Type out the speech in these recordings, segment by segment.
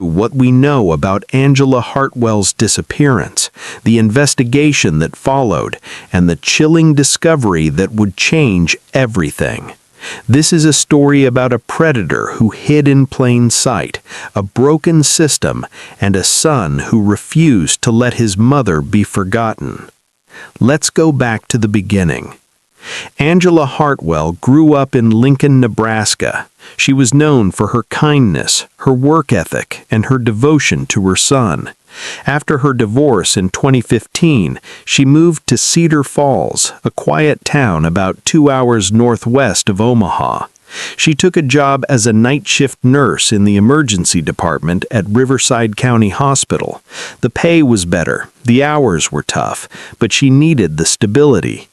What we know about Angela Hartwell's disappearance, the investigation that followed, and the chilling discovery that would change everything. This is a story about a predator who hid in plain sight, a broken system, and a son who refused to let his mother be forgotten. Let's go back to the beginning. Angela Hartwell grew up in Lincoln, Nebraska. She was known for her kindness, her work ethic, and her devotion to her son. After her divorce in 2015, she moved to Cedar Falls, a quiet town about 2 hours northwest of Omaha. She took a job as a night shift nurse in the emergency department at Riverside County Hospital. The pay was better, the hours were tough, but she needed the stability.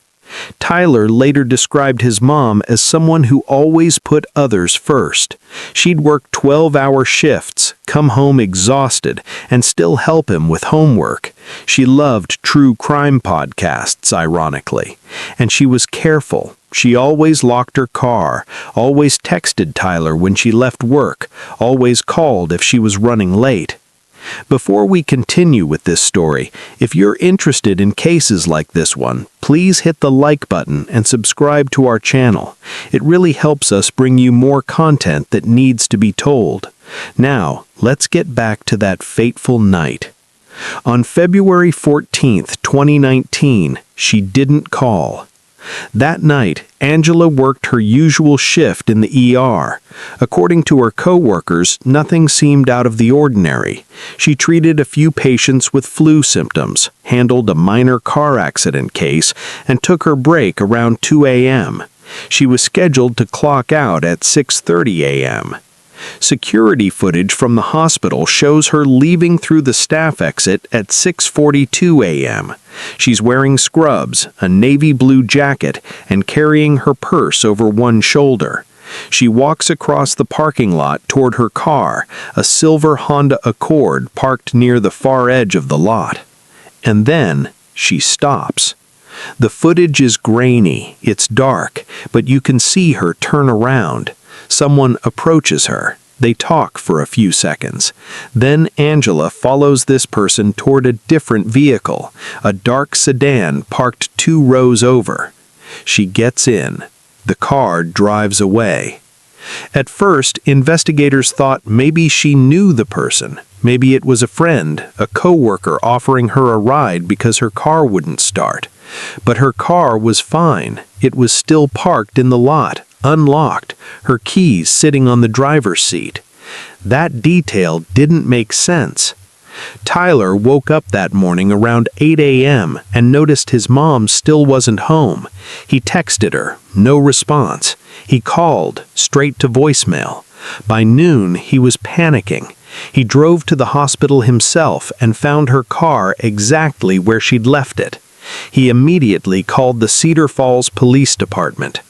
Tyler later described his mom as someone who always put others first. She'd work 12-hour shifts, come home exhausted, and still help him with homework. She loved true crime podcasts, ironically. And she was careful. She always locked her car, always texted Tyler when she left work, always called if she was running late. Before we continue with this story, if you're interested in cases like this one, please hit the like button and subscribe to our channel. It really helps us bring you more content that needs to be told. Now, let's get back to that fateful night. On February 14th, 2019, she didn't call. That night, Angela worked her usual shift in the ER. According to her co-workers, nothing seemed out of the ordinary. She treated a few patients with flu symptoms, handled a minor car accident case, and took her break around 2 a.m. She was scheduled to clock out at 6:30 a.m. Security footage from the hospital shows her leaving through the staff exit at 6:42 a.m. She's wearing scrubs, a navy blue jacket, and carrying her purse over one shoulder. She walks across the parking lot toward her car, a silver Honda Accord parked near the far edge of the lot. And then she stops. The footage is grainy, it's dark, but you can see her turn around. Someone approaches her. They talk for a few seconds. Then Angela follows this person toward a different vehicle, a dark sedan parked 2 rows over. She gets in. The car drives away. At first, investigators thought maybe she knew the person. Maybe it was a friend, a co-worker offering her a ride because her car wouldn't start. But her car was fine. It was still parked in the lot, unlocked, her keys sitting on the driver's seat. That detail didn't make sense. Tyler woke up that morning around 8 a.m. and noticed his mom still wasn't home. He texted her, no response. He called, straight to voicemail. By noon, he was panicking. He drove to the hospital himself and found her car exactly where she'd left it. He immediately called the Cedar Falls Police Department.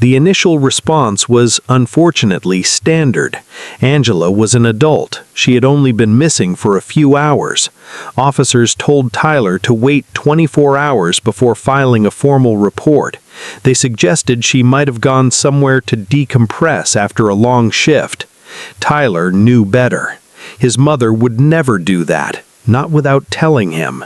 The initial response was, unfortunately, standard. Angela was an adult. She had only been missing for a few hours. Officers told Tyler to wait 24 hours before filing a formal report. They suggested she might have gone somewhere to decompress after a long shift. Tyler knew better. His mother would never do that, not without telling him.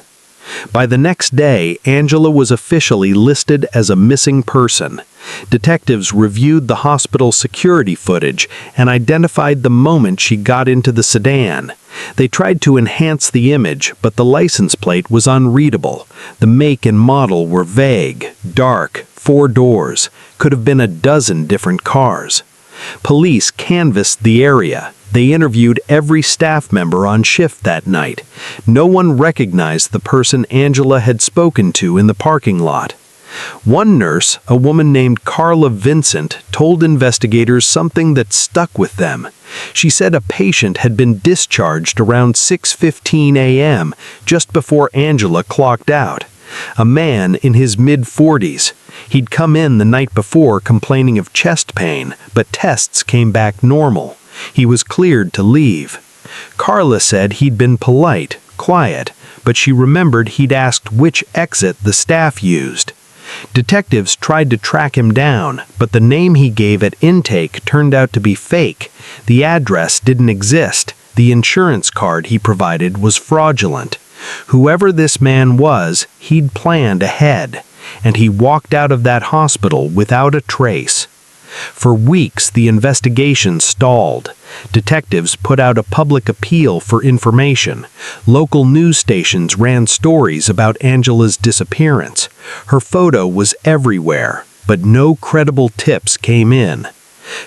By the next day, Angela was officially listed as a missing person. Detectives reviewed the hospital security footage and identified the moment she got into the sedan. They tried to enhance the image, but the license plate was unreadable. The make and model were vague, dark, 4 doors, could have been a dozen different cars. Police canvassed the area. They interviewed every staff member on shift that night. No one recognized the person Angela had spoken to in the parking lot. One nurse, a woman named Carla Vincent, told investigators something that stuck with them. She said a patient had been discharged around 6:15 a.m., just before Angela clocked out. A man in his mid-40s. He'd come in the night before complaining of chest pain, but tests came back normal. He was cleared to leave. Carla said he'd been polite, quiet, but she remembered he'd asked which exit the staff used. Detectives tried to track him down, but the name he gave at intake turned out to be fake. The address didn't exist. The insurance card he provided was fraudulent. Whoever this man was, he'd planned ahead, and he walked out of that hospital without a trace. For weeks, the investigation stalled. Detectives put out a public appeal for information. Local news stations ran stories about Angela's disappearance. Her photo was everywhere, but no credible tips came in.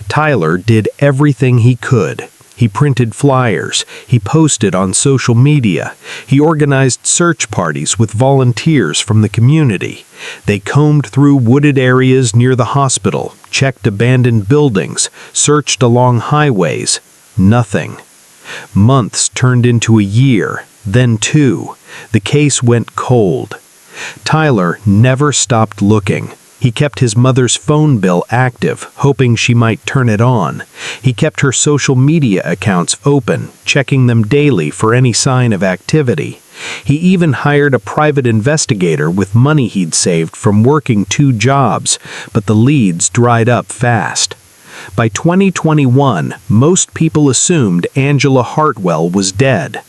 Tyler did everything he could. He printed flyers. He posted on social media. He organized search parties with volunteers from the community. They combed through wooded areas near the hospital, checked abandoned buildings, searched along highways. Nothing. Months turned into a year, then 2. The case went cold. Tyler never stopped looking. He kept his mother's phone bill active, hoping she might turn it on. He kept her social media accounts open, checking them daily for any sign of activity. He even hired a private investigator with money he'd saved from working 2 jobs, but the leads dried up fast. By 2021, most people assumed Angela Hartwell was dead.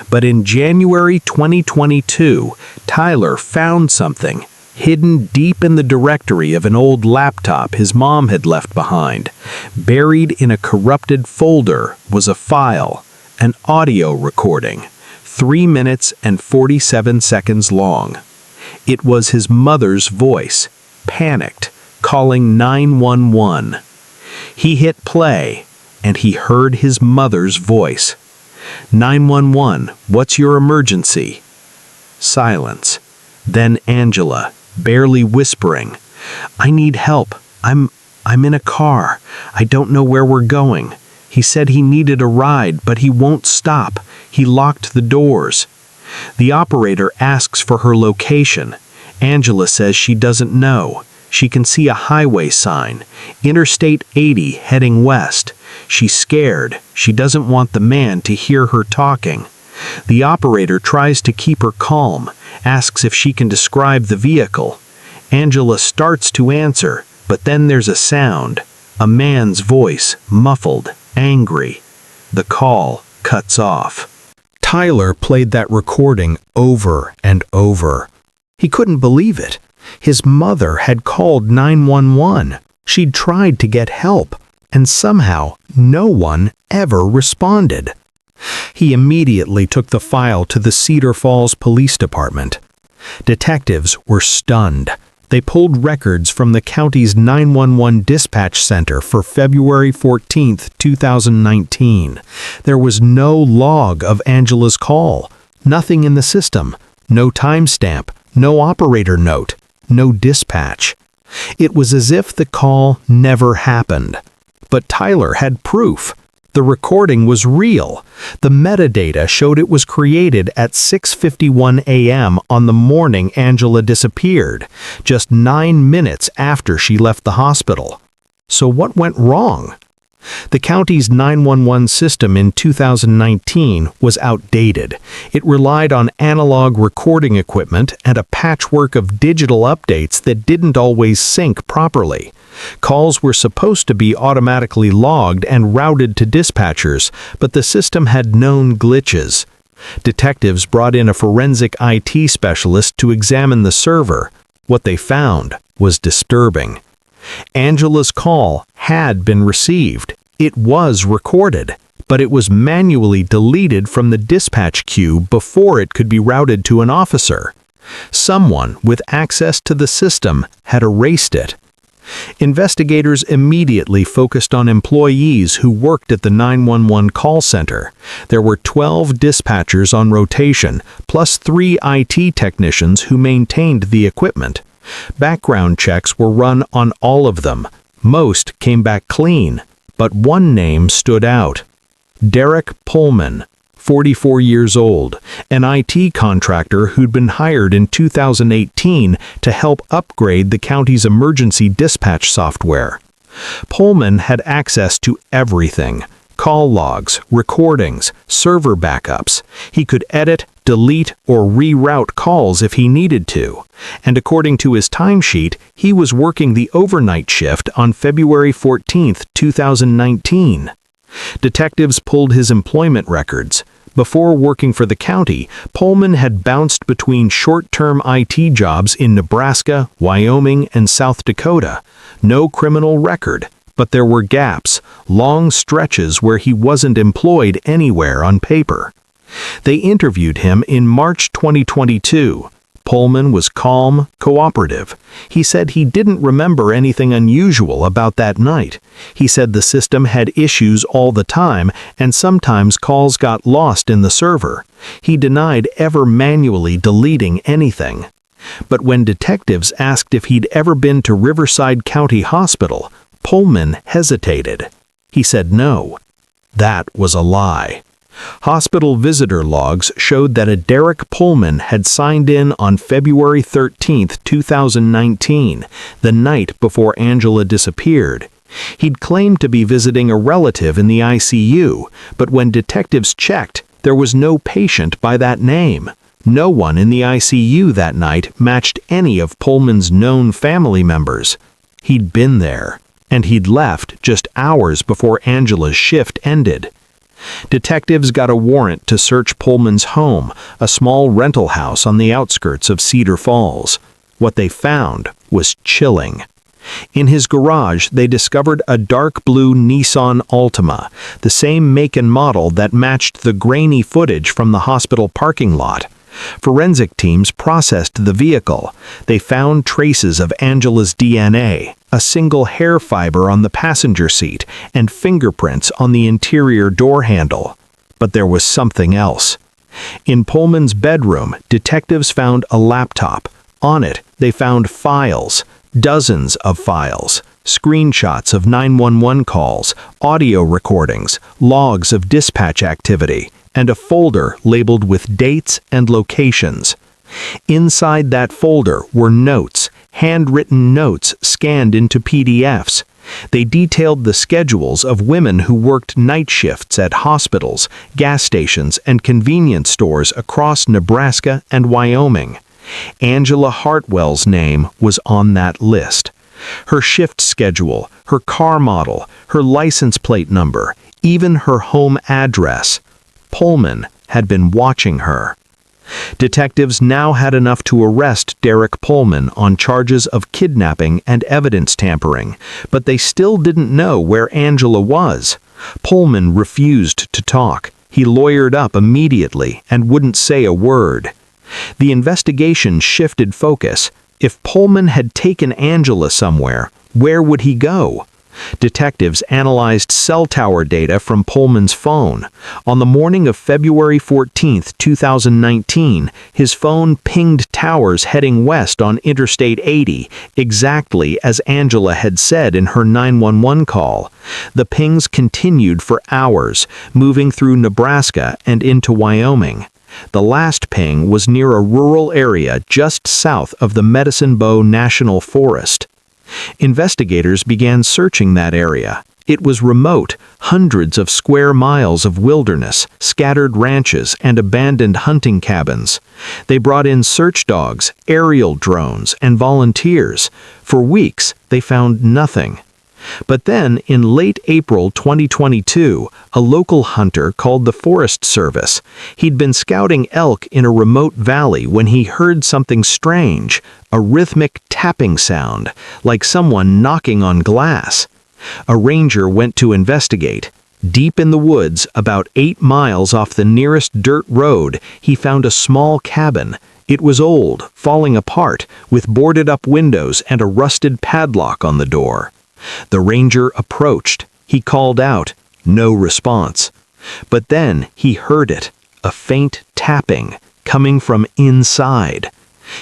But in January 2022, Tyler found something. Hidden deep in the directory of an old laptop his mom had left behind. Buried in a corrupted folder was a file, an audio recording, 3 minutes and 47 seconds long. It was his mother's voice, panicked, calling 911. He hit play, and he heard his mother's voice. 911, what's your emergency? Silence. Then Angela, barely whispering, I need help. I'm in a car. I don't know where we're going. He said he needed a ride, but he won't stop. He locked the doors. The operator asks for her location. Angela says she doesn't know. She can see a highway sign, Interstate 80 heading west. She's scared. She doesn't want the man to hear her talking. The operator tries to keep her calm, asks if she can describe the vehicle. Angela starts to answer, but then there's a sound, a man's voice, muffled, angry. The call cuts off. Tyler played that recording over and over. He couldn't believe it. His mother had called 911. She'd tried to get help, and somehow no one ever responded. He immediately took the file to the Cedar Falls Police Department. Detectives were stunned. They pulled records from the county's 911 dispatch center for February 14, 2019. There was no log of Angela's call, nothing in the system, no timestamp, no operator note, no dispatch. It was as if the call never happened. But Tyler had proof. The recording was real. The metadata showed it was created at 6:51 a.m. on the morning Angela disappeared, just 9 minutes after she left the hospital. So what went wrong? The county's 911 system in 2019 was outdated. It relied on analog recording equipment and a patchwork of digital updates that didn't always sync properly. Calls were supposed to be automatically logged and routed to dispatchers, but the system had known glitches. Detectives brought in a forensic IT specialist to examine the server. What they found was disturbing. Angela's call had been received. It was recorded, but it was manually deleted from the dispatch queue before it could be routed to an officer. Someone with access to the system had erased it. Investigators immediately focused on employees who worked at the 911 call center. There were 12 dispatchers on rotation, plus 3 IT technicians who maintained the equipment. Background checks were run on all of them. Most came back clean, but one name stood out. Derek Pullman, 44 years old, an IT contractor who'd been hired in 2018 to help upgrade the county's emergency dispatch software. Pullman had access to everything: call logs, recordings, server backups. He could edit, delete, or reroute calls if he needed to. And according to his timesheet, he was working the overnight shift on February 14, 2019. Detectives pulled his employment records. Before working for the county, Pullman had bounced between short-term IT jobs in Nebraska, Wyoming, and South Dakota. No criminal record, but there were gaps, long stretches where he wasn't employed anywhere on paper. They interviewed him in March 2022. Pullman was calm, cooperative. He said he didn't remember anything unusual about that night. He said the system had issues all the time and sometimes calls got lost in the server. He denied ever manually deleting anything. But when detectives asked if he'd ever been to Riverside County Hospital, Pullman hesitated. He said no. That was a lie. Hospital visitor logs showed that a Derek Pullman had signed in on February 13, 2019, the night before Angela disappeared. He'd claimed to be visiting a relative in the ICU, but when detectives checked, there was no patient by that name. No one in the ICU that night matched any of Pullman's known family members. He'd been there, and he'd left just hours before Angela's shift ended. Detectives got a warrant to search Pullman's home, a small rental house on the outskirts of Cedar Falls. What they found was chilling. In his garage, they discovered a dark blue Nissan Altima, the same make and model that matched the grainy footage from the hospital parking lot. Forensic teams processed the vehicle. They found traces of Angela's DNA, a single hair fiber on the passenger seat, and fingerprints on the interior door handle. But there was something else. In Pullman's bedroom, detectives found a laptop. On it, they found files, dozens of files, screenshots of 911 calls, audio recordings, logs of dispatch activity, and a folder labeled with dates and locations. Inside that folder were notes, handwritten notes scanned into PDFs. They detailed the schedules of women who worked night shifts at hospitals, gas stations, and convenience stores across Nebraska and Wyoming. Angela Hartwell's name was on that list. Her shift schedule, her car model, her license plate number, even her home address. Pullman had been watching her. Detectives now had enough to arrest Derek Pullman on charges of kidnapping and evidence tampering, but they still didn't know where Angela was. Pullman refused to talk. He lawyered up immediately and wouldn't say a word. The investigation shifted focus. If Pullman had taken Angela somewhere, where would he go? Detectives analyzed cell tower data from Pullman's phone. On the morning of February 14, 2019, his phone pinged towers heading west on Interstate 80, exactly as Angela had said in her 911 call. The pings continued for hours, moving through Nebraska and into Wyoming. The last ping was near a rural area just south of the Medicine Bow National Forest. Investigators began searching that area. It was remote, hundreds of square miles of wilderness, scattered ranches, and abandoned hunting cabins. They brought in search dogs, aerial drones, and volunteers. For weeks, they found nothing. But then, in late April 2022, a local hunter called the Forest Service. He'd been scouting elk in a remote valley when he heard something strange, a rhythmic tapping sound, like someone knocking on glass. A ranger went to investigate. Deep in the woods, about 8 miles off the nearest dirt road, he found a small cabin. It was old, falling apart, with boarded-up windows and a rusted padlock on the door. The ranger approached. He called out. No response. But then he heard it, a faint tapping, coming from inside.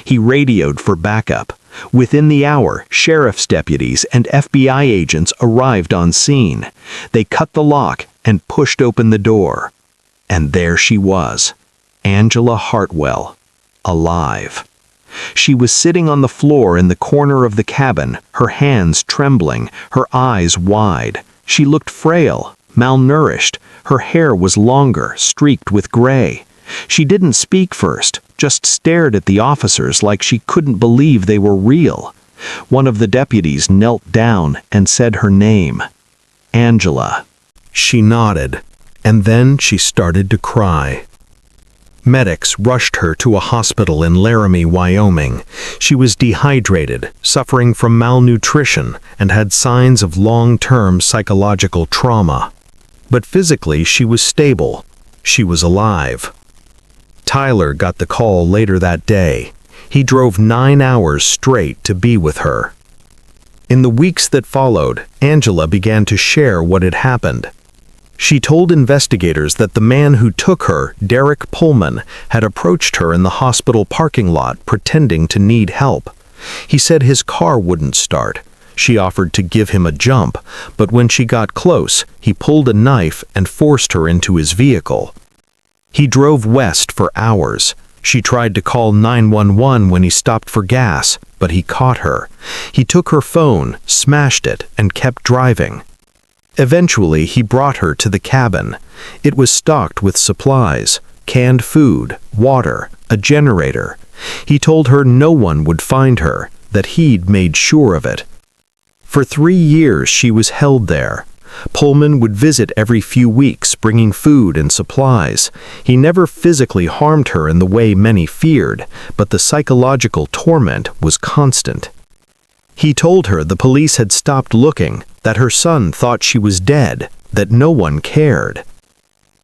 He radioed for backup. Within the hour, sheriff's deputies and FBI agents arrived on scene. They cut the lock and pushed open the door. And there she was, Angela Hartwell, alive. She was sitting on the floor in the corner of the cabin, her hands trembling, her eyes wide. She looked frail, malnourished. Her hair was longer, streaked with gray. She didn't speak first, just stared at the officers like she couldn't believe they were real. One of the deputies knelt down and said her name. Angela. She nodded, and then she started to cry. Medics rushed her to a hospital in Laramie, Wyoming. She was dehydrated, suffering from malnutrition, and had signs of long-term psychological trauma. But physically, she was stable. She was alive. Tyler got the call later that day. He drove 9 hours straight to be with her. In the weeks that followed, Angela began to share what had happened. She told investigators that the man who took her, Derek Pullman, had approached her in the hospital parking lot pretending to need help. He said his car wouldn't start. She offered to give him a jump, but when she got close, he pulled a knife and forced her into his vehicle. He drove west for hours. She tried to call 911 when he stopped for gas, but he caught her. He took her phone, smashed it, and kept driving. Eventually, he brought her to the cabin. It was stocked with supplies, canned food, water, a generator. He told her no one would find her, that he'd made sure of it. For 3 years, she was held there. Pullman would visit every few weeks, bringing food and supplies. He never physically harmed her in the way many feared, but the psychological torment was constant. He told her the police had stopped looking, that her son thought she was dead, that no one cared.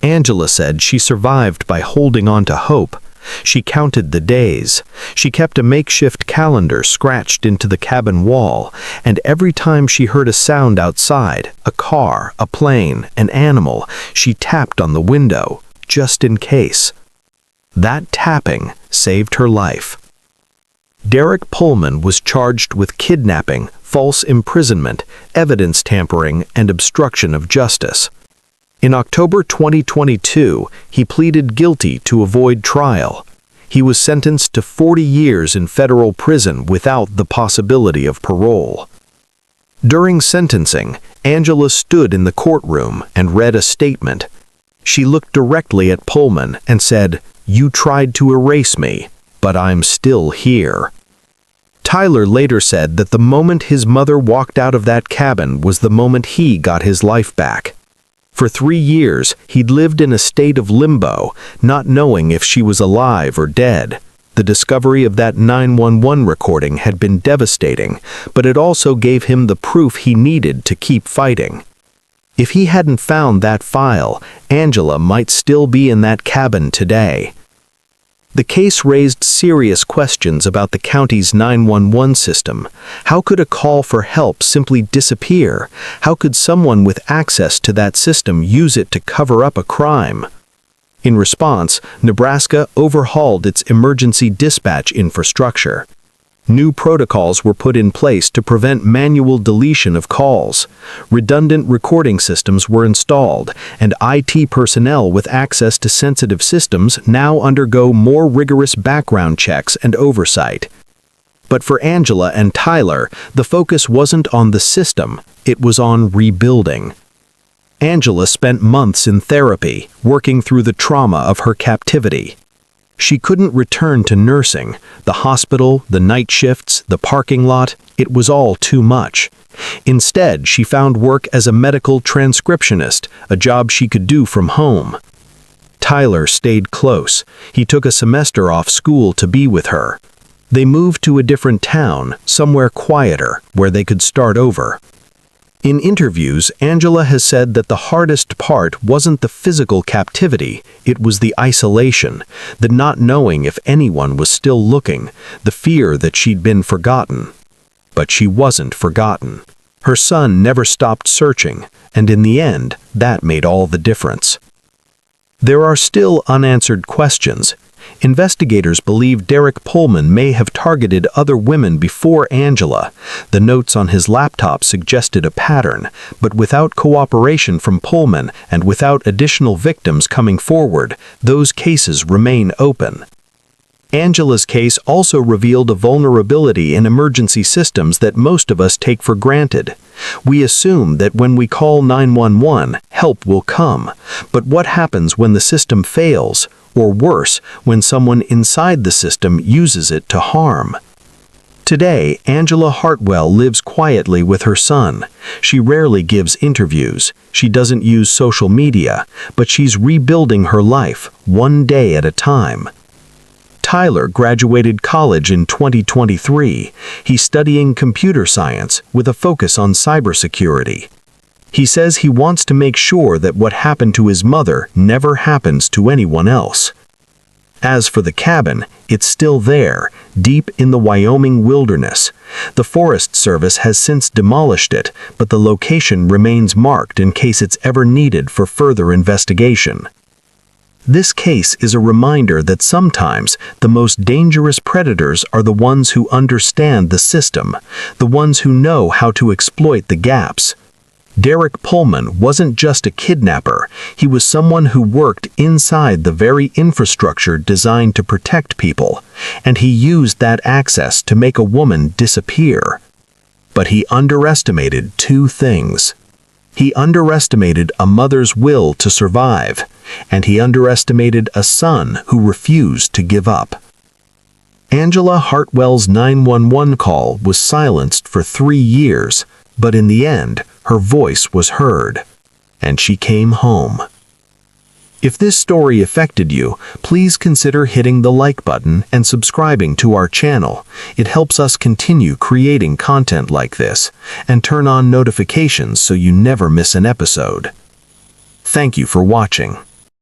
Angela said she survived by holding on to hope. She counted the days. She kept a makeshift calendar scratched into the cabin wall, and every time she heard a sound outside, a car, a plane, an animal, she tapped on the window, just in case. That tapping saved her life. Derek Pullman was charged with kidnapping, false imprisonment, evidence tampering, and obstruction of justice. In October 2022, he pleaded guilty to avoid trial. He was sentenced to 40 years in federal prison without the possibility of parole. During sentencing, Angela stood in the courtroom and read a statement. She looked directly at Pullman and said, "You tried to erase me, but I'm still here." Tyler later said that the moment his mother walked out of that cabin was the moment he got his life back. For 3 years, he'd lived in a state of limbo, not knowing if she was alive or dead. The discovery of that 911 recording had been devastating, but it also gave him the proof he needed to keep fighting. If he hadn't found that file, Angela might still be in that cabin today. The case raised serious questions about the county's 911 system. How could a call for help simply disappear? How could someone with access to that system use it to cover up a crime? In response, Nebraska overhauled its emergency dispatch infrastructure. New protocols were put in place to prevent manual deletion of calls. Redundant recording systems were installed, and IT personnel with access to sensitive systems now undergo more rigorous background checks and oversight. But for Angela and Tyler, the focus wasn't on the system, it was on rebuilding. Angela spent months in therapy, working through the trauma of her captivity. She couldn't return to nursing. The hospital, the night shifts, the parking lot, it was all too much. Instead, she found work as a medical transcriptionist, a job she could do from home. Tyler stayed close. He took a semester off school to be with her. They moved to a different town, somewhere quieter, where they could start over. In interviews, Angela has said that the hardest part wasn't the physical captivity, it was the isolation, the not knowing if anyone was still looking, the fear that she'd been forgotten. But she wasn't forgotten. Her son never stopped searching, and in the end, that made all the difference. There are still unanswered questions. Investigators believe Derek Pullman may have targeted other women before Angela. The notes on his laptop suggested a pattern, but without cooperation from Pullman and without additional victims coming forward, those cases remain open. Angela's case also revealed a vulnerability in emergency systems that most of us take for granted. We assume that when we call 911, help will come. But what happens when the system fails? Or worse, when someone inside the system uses it to harm? Today, Angela Hartwell lives quietly with her son. She rarely gives interviews. She doesn't use social media, but she's rebuilding her life, one day at a time. Tyler graduated college in 2023. He's studying computer science with a focus on cybersecurity. He says he wants to make sure that what happened to his mother never happens to anyone else. As for the cabin, it's still there, deep in the Wyoming wilderness. The Forest Service has since demolished it, but the location remains marked in case it's ever needed for further investigation. This case is a reminder that sometimes the most dangerous predators are the ones who understand the system, the ones who know how to exploit the gaps. Derek Pullman wasn't just a kidnapper, he was someone who worked inside the very infrastructure designed to protect people, and he used that access to make a woman disappear. But he underestimated two things. He underestimated a mother's will to survive, and he underestimated a son who refused to give up. Angela Hartwell's 911 call was silenced for 3 years, but in the end, her voice was heard, and she came home. If this story affected you, please consider hitting the like button and subscribing to our channel. It helps us continue creating content like this, and turn on notifications so you never miss an episode. Thank you for watching.